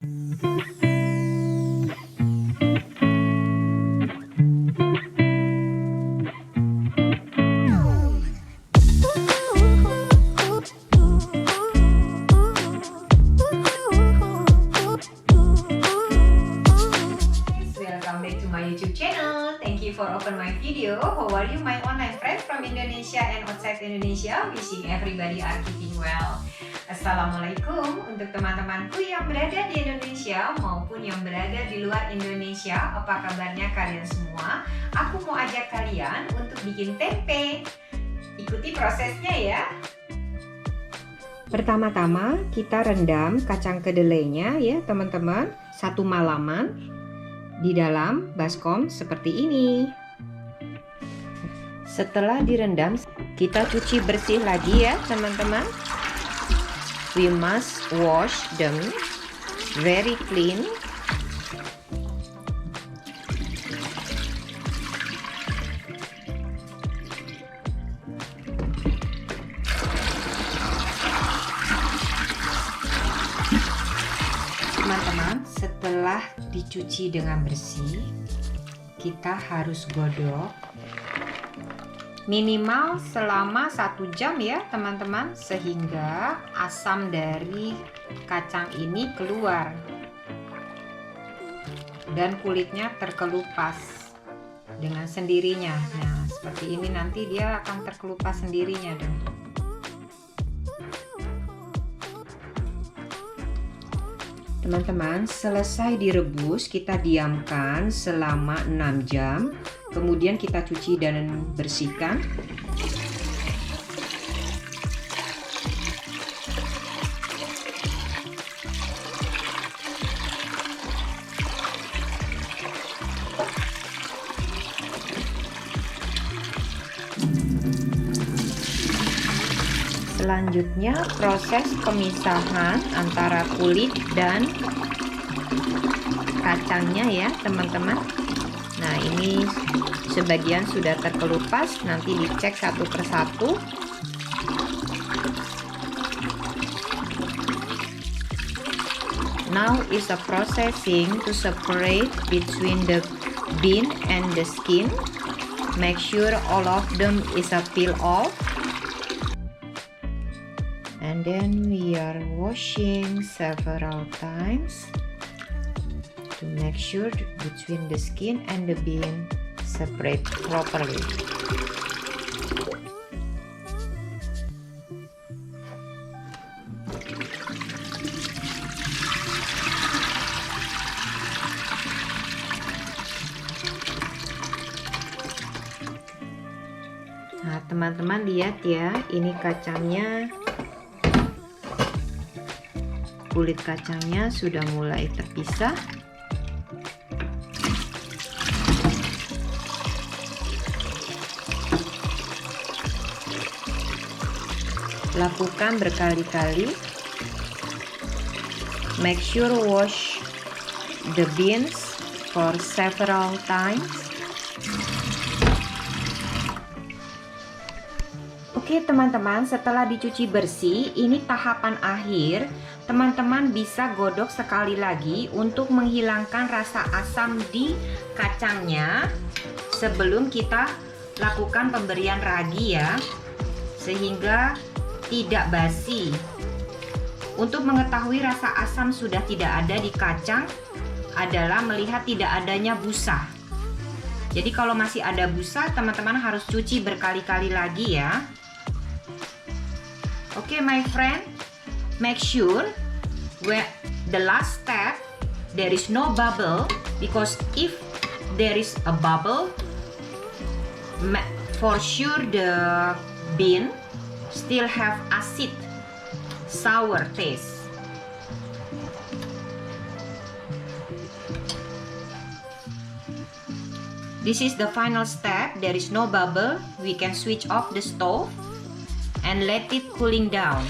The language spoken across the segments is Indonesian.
Welcome back to my YouTube channel. Thank you for open my video. How are you my online friends from Indonesia and outside Indonesia? Wishing everybody are keeping well. Assalamualaikum untuk teman-temanku yang berada di Indonesia maupun yang berada di luar Indonesia. Apa kabarnya kalian semua? Aku mau ajak kalian untuk bikin tempe. Ikuti prosesnya ya. Pertama-tama kita rendam kacang kedelainya ya teman-teman, 1 malaman di dalam baskom seperti ini. Setelah direndam, kita cuci bersih lagi ya teman-teman. We must wash them very clean. Teman-teman, setelah dicuci dengan bersih, kita harus godok minimal selama 1 jam ya teman-teman, sehingga asam dari kacang ini keluar dan kulitnya terkelupas dengan sendirinya. Nah, seperti ini nanti dia akan terkelupas sendirinya dong. Teman-teman, selesai direbus, kita diamkan selama 6 jam. Kemudian kita cuci dan bersihkan. Selanjutnya proses pemisahan antara kulit dan kacangnya ya teman-teman. Nah, ini sebagian sudah terkelupas, nanti dicek satu persatu. Now is the processing to separate between the bean and the skin. Make sure all of them is a peel off. And then we are washing several times to make sure between the skin and the bean separate properly. Nah, teman-teman lihat ya, ini kacangnya, kulit kacangnya sudah mulai terpisah. Lakukan berkali-kali. Make sure wash the beans for several times. Oke teman-teman, setelah dicuci bersih, ini tahapan akhir. Teman-teman bisa godok sekali lagi untuk menghilangkan rasa asam di kacangnya sebelum kita lakukan pemberian ragi ya, sehingga tidak basi. Untuk mengetahui rasa asam sudah tidak ada di kacang adalah melihat tidak adanya busa. Jadi kalau masih ada busa, teman-teman harus cuci berkali-kali lagi ya. Oke, my friend, make sure where the last step there is no bubble, because if there is a bubble, for sure the bean still have acid, sour taste. This is the final step. There is no bubble. We can switch off the stove and let it cooling down.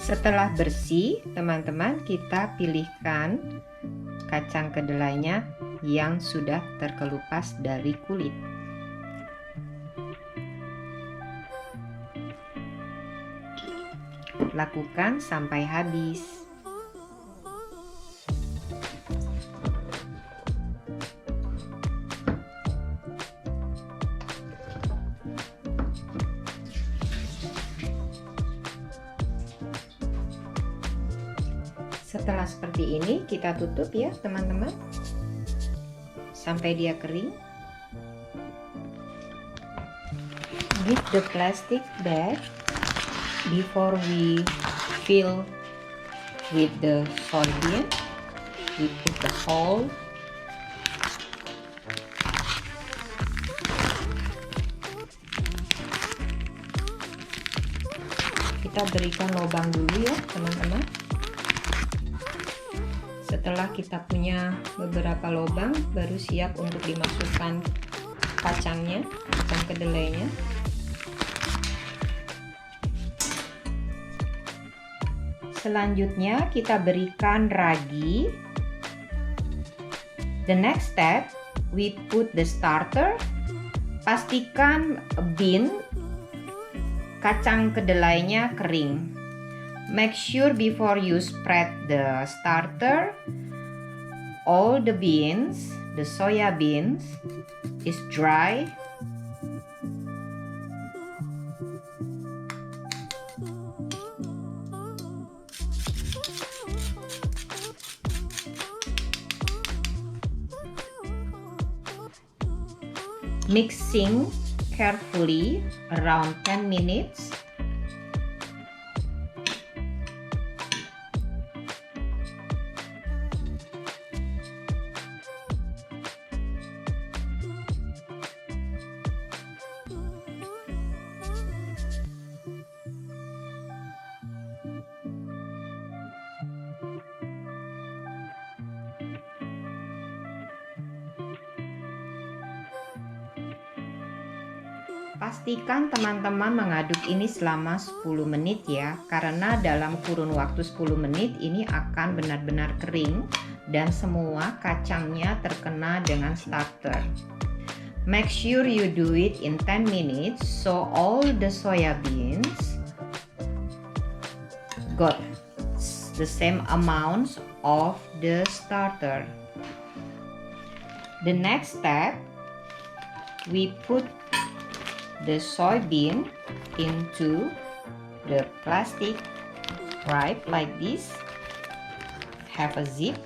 Setelah bersih, teman-teman, kita pilihkan kacang kedelainya yang sudah terkelupas dari kulit. Lakukan sampai habis. Setelah seperti ini, kita tutup ya teman-teman, sampai dia kering. Give the plastic bag before we fill with the soybean. We put the hole. Kita berikan lubang dulu ya teman-teman. Setelah kita punya beberapa lubang, baru siap untuk dimasukkan kacang kedelainya. Selanjutnya kita berikan ragi. The next step, we put the starter. Pastikan kacang kedelainya kering. Make sure before you spread the starter, all the beans, the soya beans, is dry. Mixing carefully around 10 minutes. Pastikan teman-teman mengaduk ini selama 10 menit ya, karena dalam kurun waktu 10 menit ini akan benar-benar kering dan semua kacangnya terkena dengan starter. Make sure you do it in 10 minutes so all the soya beans got the same amounts of the starter. The next step, we put the soybean into the plastic wrap like this. Have a zip.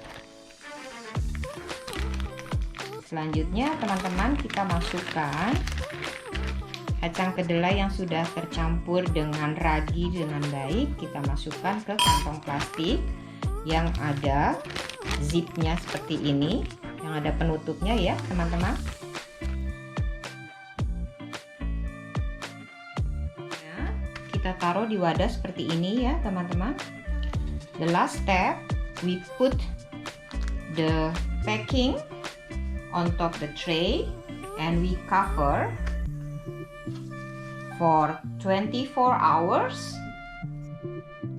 Selanjutnya teman-teman, kita masukkan kacang kedelai yang sudah tercampur dengan ragi dengan baik. Kita masukkan ke kantong plastik yang ada zipnya seperti ini, yang ada penutupnya ya teman-teman. Kita taruh di wadah seperti ini ya teman-teman. The last step, we put the packing on top the tray and we cover for 24 hours.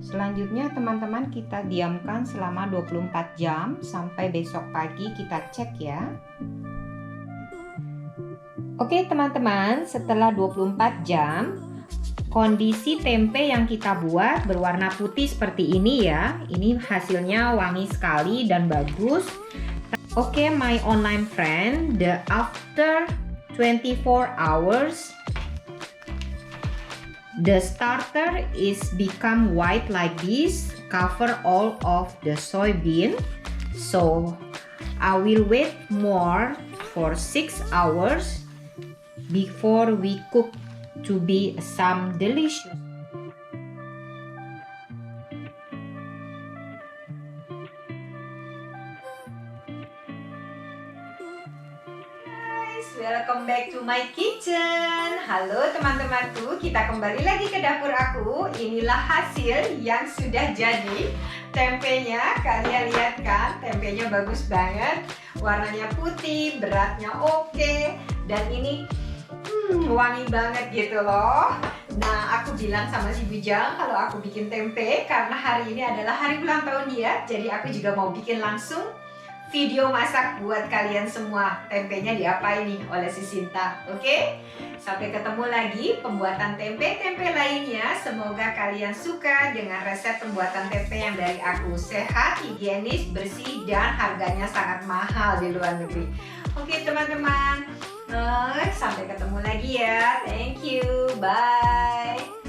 Selanjutnya teman-teman, kita diamkan selama 24 jam sampai besok pagi kita cek ya. Oke teman-teman, setelah 24 jam kondisi tempe yang kita buat berwarna putih seperti ini ya. Ini hasilnya wangi sekali dan bagus. Oke, my online friend, after 24 hours the starter is become white like this, cover all of the soybean. So I will wait more for 6 hours before we cook to be some delicious. Guys, welcome back to my kitchen. Halo teman-temanku, kita kembali lagi ke dapur aku. Inilah hasil yang sudah jadi tempenya. Kalian lihat kan, tempenya bagus banget. Warnanya putih, beratnya oke. Dan ini Wangi banget gitu loh. Nah, aku bilang sama si Bujang kalau aku bikin tempe karena hari ini adalah hari ulang tahun dia. Jadi aku juga mau bikin langsung video masak buat kalian semua. Tempenya diapain nih oleh si Sinta. Oke? Sampai ketemu lagi pembuatan tempe-tempe lainnya. Semoga kalian suka dengan resep pembuatan tempe yang dari aku. Sehat, higienis, bersih, dan harganya sangat mahal di luar negeri. Oke teman-teman. Sampai ketemu lagi ya. Thank you. Bye.